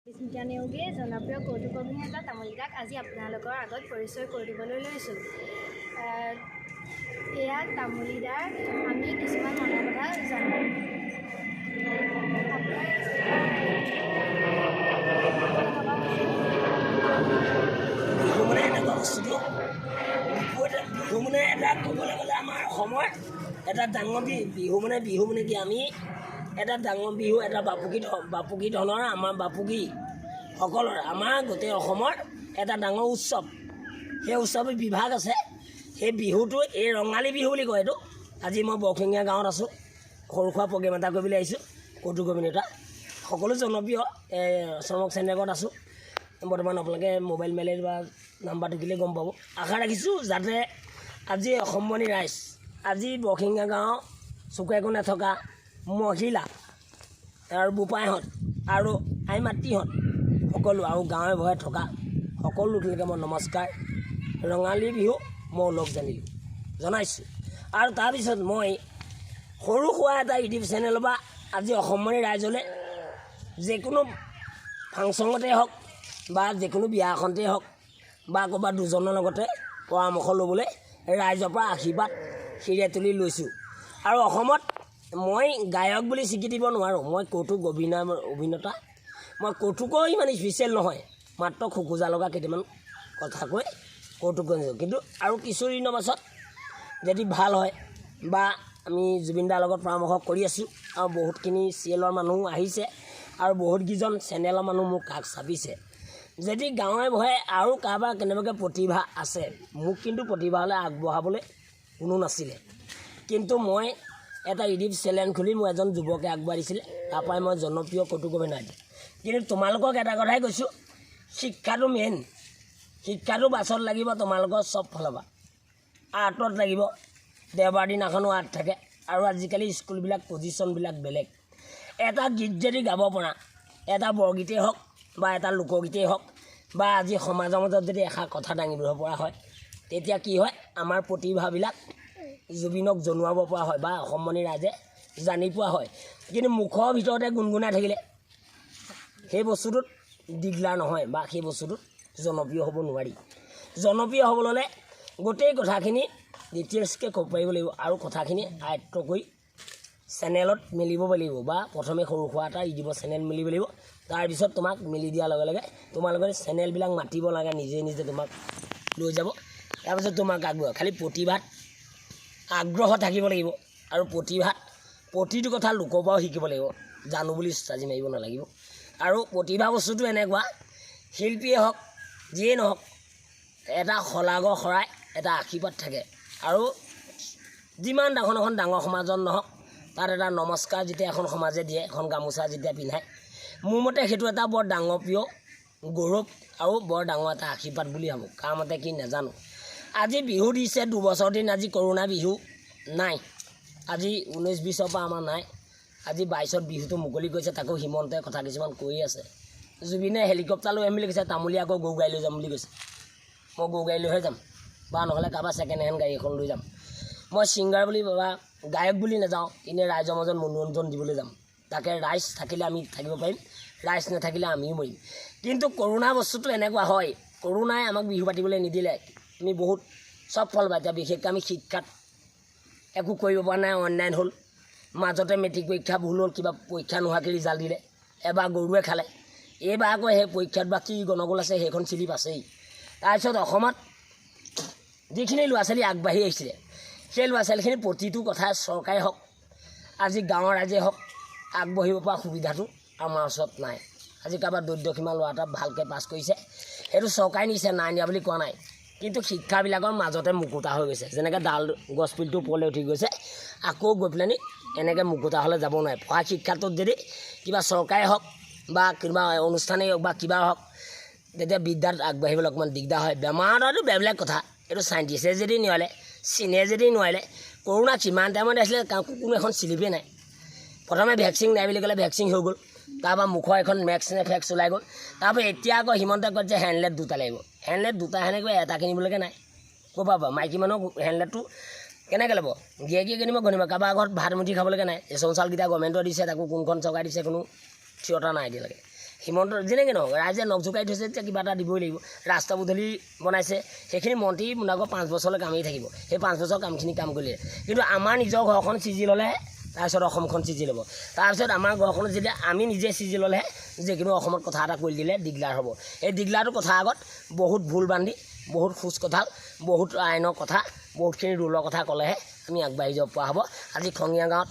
স্মিতা নেওগীয়ে জনপ্ৰিয় কৌতুক অভিনেতা তামুলীদাক আজি আপোনালোকৰ আগত পৰিচয় কৰি দিবলৈ লৈছোঁ। এয়া তামুলীদাৰ আমি কিছুমান মনৰ কথা জানো। বিহু মানে এনেকুৱা বস্তুটো বিহু মানে এটা ক'বলৈ গ'লে আমাৰ অসমৰ এটা ডাঙৰ বিহু মানে কি আমি এটা ডাঙৰ বিহু এটা বাপুকী ধনৰ আমাৰ বাপুকী সকলৰ আমাৰ গোটেই অসমৰ এটা ডাঙৰ উৎসৱ। সেই উৎসৱৰ বিভাগ আছে। সেই বিহুটো এই ৰঙালী বিহু বুলি কয়। এইটো আজি মই বৰশিঙীয়া গাঁৱত আছোঁ, সৰু সুৰা প্ৰগ্ৰেম এটা কৰিবলৈ আহিছোঁ। কৌতুক অভিনেতা সকলো জনপ্ৰিয় চমক চেনেলত আছোঁ। বৰ্তমান আপোনালোকে মোবাইল মেলেজ বা নাম্বাৰ থাকিলে গম পাব। আশা ৰাখিছোঁ যাতে আজি অসমমণি ৰাইজ, আজি বৰশিঙীয়া গাঁৱৰ চুকে কোণে থকা মহিলা আৰু বোপাইহঁত আৰু আই মাতৃহঁত সকলো আৰু গাঁৱে ভয়ে থকা সকলো লোকলৈকে মই নমস্কাৰ, ৰঙালী বিহু মই লগ জনাইছোঁ। আৰু তাৰপিছত মই সৰু সুৰা এটা ইউটিউব চেনেলৰ পৰা আজি অসমমণি ৰাইজলৈ যিকোনো ফাংচনতে হওক বা যিকোনো বিয়া এখনতেই হওক বা ক'ৰবাত দুজনৰ লগতে পৰামৰ্শ ল'বলৈ ৰাইজৰ পৰা আশীৰ্বাদ শিৰে তুলি লৈছোঁ। আৰু অসমত মই গায়ক বুলি স্বীকৃতি দিব নোৱাৰোঁ। মই কৌতুক অভিনেতা। মই কৌতুকো ইমান স্পেচিয়েল নহয়, মাত্ৰ খোকোজা লগা কেইটামান কথা কৈ কৌতুক কৰিছোঁ। কিন্তু আৰু কিছুদিনৰ পাছত যদি ভাল হয় বা আমি জুবিনদাৰ লগত পৰামৰ্শ কৰি আছোঁ আৰু বহুতখিনি চিৰিয়েলৰ মানুহ আহিছে আৰু বহুতকেইজন চেনেলৰ মানুহ মোক কাষ চাপিছে। যদি গাঁৱে ভয়ে আৰু কাৰোবাৰ কেনেবাকৈ প্ৰতিভা আছে, মোক কিন্তু প্ৰতিভালৈ আগবঢ়াবলৈ কোনো নাছিলে। কিন্তু মই এটা ইউটিউব চেনেল খুলি মই এজন যুৱকে আগবাঢ়িছিলে, তাৰপৰাই মই জনপ্ৰিয় কৌতুক অভিনেতা। কিন্তু তোমালোকক এটা কথাই কৈছোঁ, শিক্ষাটো মেইন। শিক্ষাটো বাছত লাগিব তোমালোকৰ চব ফালৰ পৰা। আৰ্টত লাগিব, দেওবাৰ দিনাখনো আৰ্ট থাকে। আৰু আজিকালি স্কুলবিলাক পজিশ্যনবিলাক বেলেগ। এটা গীত যদি গাব পৰা, এটা বৰগীতেই হওক বা এটা লোকগীতেই হওক বা আজি সমাজৰ মাজত যদি এষাৰ কথা দাঙিব পৰা হয়, তেতিয়া কি হয়, আমাৰ প্ৰতিভাবিলাক জুবিনক জনোৱাব পৰা হয় বা অসমমণি ৰাইজে জানি পোৱা হয়। কিন্তু মুখৰ ভিতৰতে গুণগুণাই থাকিলে সেই বস্তুটোত দিগদাৰ নহয় বা সেই বস্তুটোত জনপ্ৰিয় হ'ব নোৱাৰি। জনপ্ৰিয় হ'বলৈ হ'লে গোটেই কথাখিনি ডিটেইলছকৈ ক'ব পাৰিব লাগিব আৰু কথাখিনি আয়ত্ব কৰি চেনেলত মেলিব লাগিব বা প্ৰথমে সৰু সুৰা এটা ইউটিউব চেনেল মেলিব লাগিব। তাৰপিছত তোমাক মেলি দিয়াৰ লগে লগে তোমালোকে চেনেলবিলাক মাতিব লাগে, নিজে তোমাক লৈ যাব। তাৰপিছত তোমাক আগবঢ়াব। খালি প্ৰতিভাত আগ্ৰহ থাকিব লাগিব আৰু প্ৰতিটো কথা লোকৰ পৰাও শিকিব লাগিব। জানো বুলি চাজি মাৰিব নালাগিব। আৰু প্ৰতিভা বস্তুটো এনেকুৱা, শিল্পীয়ে হওক যিয়েই নহওক, এটা শলাগৰ শৰাই এটা আশীৰ্বাদ থাকে। আৰু যিমান ডাঙৰ সমাজত নহওক, তাত এটা নমস্কাৰ যেতিয়া এখন সমাজে দিয়ে, এখন গামোচা যেতিয়া পিন্ধায়, মোৰ মতে সেইটো এটা বৰ ডাঙৰ প্ৰিয় গৌৰৱ আৰু বৰ ডাঙৰ এটা আশীৰ্বাদ বুলি ভাবোঁ। কাৰ মতে কি নাজানো। আজি বিহু দিছে দুবছৰ দিন, আজি কৰোণা বিহু নাই। আজি 19-20ৰ পৰা আমাৰ নাই। আজি 22ত বিহুটো মুকলি কৰিছে, তাকো হিমন্তই কথা কিছুমান কৈ আছে। জুবিনে হেলিকপ্টাৰ লৈ আহিম বুলি কৈছে, তামুলী আকৌ গৰু গাড়ী লৈ যাম বুলি কৈছে। মই গৰু গাড়ী লৈহে যাম বা নহ'লে কাৰোবাৰ ছেকেণ্ড হেণ্ড গাড়ী এখন লৈ যাম। মই ছিংগাৰ বুলি বা গায়ক বুলি নাযাওঁ, এনেই ৰাইজৰ মাজত মনোৰঞ্জন দিবলৈ যাম। তাকে ৰাইজ থাকিলে আমি থাকিব পাৰিম, ৰাইজ নাথাকিলে আমিও মৰিম। কিন্তু কৰোণা বস্তুটো এনেকুৱা হয়, কৰোণাই আমাক বিহু পাতিবলৈ নিদিলে। আমি বহুত চব ফল পাই, এতিয়া বিশেষকৈ আমি শিক্ষাত একো কৰিব পৰা নাই, অনলাইন হ'ল। মাজতে মেট্ৰিক পৰীক্ষা ভুল হ'ল, কিবা পৰীক্ষা নোহোৱাকৈ ৰিজাল্ট দিলে, এবাৰ গৰুৱে খালে। এইবাৰ আকৌ সেই পৰীক্ষাত বা কি গণগোল আছে সেইখন চিলিপ আছেই। তাৰপিছত অসমত যিখিনি ল'ৰা ছোৱালী আগবাঢ়ি আহিছিলে, সেই ল'ৰা ছোৱালীখিনি প্ৰতিটো কথাই চৰকাৰে হওক আজি গাঁৱৰ ৰাইজে হওক আগবাঢ়িব পৰা সুবিধাটো আমাৰ ওচৰত নাই। আজি কাৰোবাৰ দৰিদ্ৰসীমা ল'ৰা এটা ভালকৈ পাছ কৰিছে, সেইটো চৰকাৰে নিছে, নাই নিয়া বুলি কোৱা নাই। কিন্তু শিক্ষাবিলাকৰ মাজতে মুকুতা হৈ গৈছে। যেনেকৈ ডাল গছপুলিটো ওপৰলৈ উঠি গৈছে, আকৌ গৈ পেলানি এনেকৈ মুকুতা হ'লে যাব নোৱাৰে। পঢ়া শিক্ষাটোত যদি কিবা চৰকাৰে হওক বা কিবা অনুষ্ঠানেই হওক বা কিবা হওক, তেতিয়া বিদ্যাত আগবাঢ়িবলৈ অকণমান দিগদাৰ হয়। বেমাৰতো বেলেগ কথা, এইটো চাইণ্টিষ্টে যদি নোৱাৰিলে, চীনে যদি নোৱাৰিলে, কৰোণা কিমান টাইমত আহিছিলে কোনো এখন চিলিপেই নাই। প্ৰথমে ভেকচিন নাই বুলি ক'লে ভেকচিন হৈ গ'ল, তাৰপৰা মুখৰ এখন ফেক্স ওলাই গ'ল। তাৰপৰা এতিয়া আকৌ হিমন্তই কয় যে হেণ্ডলেট 2টা লাগিব। হেণ্ডলেট 2টা সেনেকৈ এটা কিনিবলৈকে নাই। ক'ৰ পৰা মাইকী মানুহক হেণ্ডলেটটো কেনেকৈ ল'ব? গিয়ে কিনিব গণিব। কাৰোবাৰ ঘৰত ভাত মুঠি খাবলৈকে নাই। ৰেচন চাউলকেইটা গভৰ্ণমেণ্টৰ দিছে, তাকো কোনখন চৰকাৰে দিছে কোনো থিয়তা নাই এতিয়ালৈকে। হিমন্ত যেনেকৈ নহওক ৰাইজে নখ জোকাৰি থৈছে তেতিয়া কিবা এটা দিবই লাগিব। ৰাস্তা পদূলি বনাইছে, সেইখিনি মন্ত্ৰী মুনাগৰ 5 বছৰলৈ কামেই থাকিব, সেই 5 বছৰ কামখিনি কাম কৰিলে। কিন্তু আমাৰ নিজৰ ঘৰখন চিজি ল'লেহে তাৰপিছত অসমখন চিজি ল'ব। তাৰপিছত আমাৰ ঘৰখনত যেতিয়া আমি নিজে চিজি ল'লেহে যিকোনো অসমত কথা এটা কৰি দিলে দিগদাৰ হ'ব। এই দিগদাৰটোৰ কথা আগত বহুত ভুল বান্ধি, বহুত খোজ কঁঠাল, বহুত আইনৰ কথা, বহুতখিনি ৰুলৰ কথা ক'লেহে আমি আগবাঢ়ি যাব পৰা হ'ব। আজি খঙীয়া গাঁৱত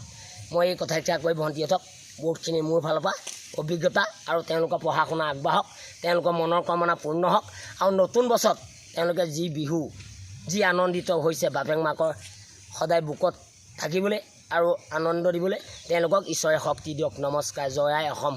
মই এই কথাকেইটা কৈ ভণ্টিহঁতক বহুতখিনি মোৰ ফালৰ পৰা অভিজ্ঞতা আৰু তেওঁলোকৰ পঢ়া শুনা আগবাঢ়ক, তেওঁলোকৰ মনৰ কামনা পূৰ্ণ হওক, আৰু নতুন বছৰত তেওঁলোকে যি বিহু, যি আনন্দিত হৈছে বাপেক মাকৰ সদায় বুকত থাকিবলৈ আৰু আনন্দ দিবলৈ তেওঁলোকক ঈশ্বৰে শক্তি দিয়ক। নমস্কাৰ। জয় আই অসম।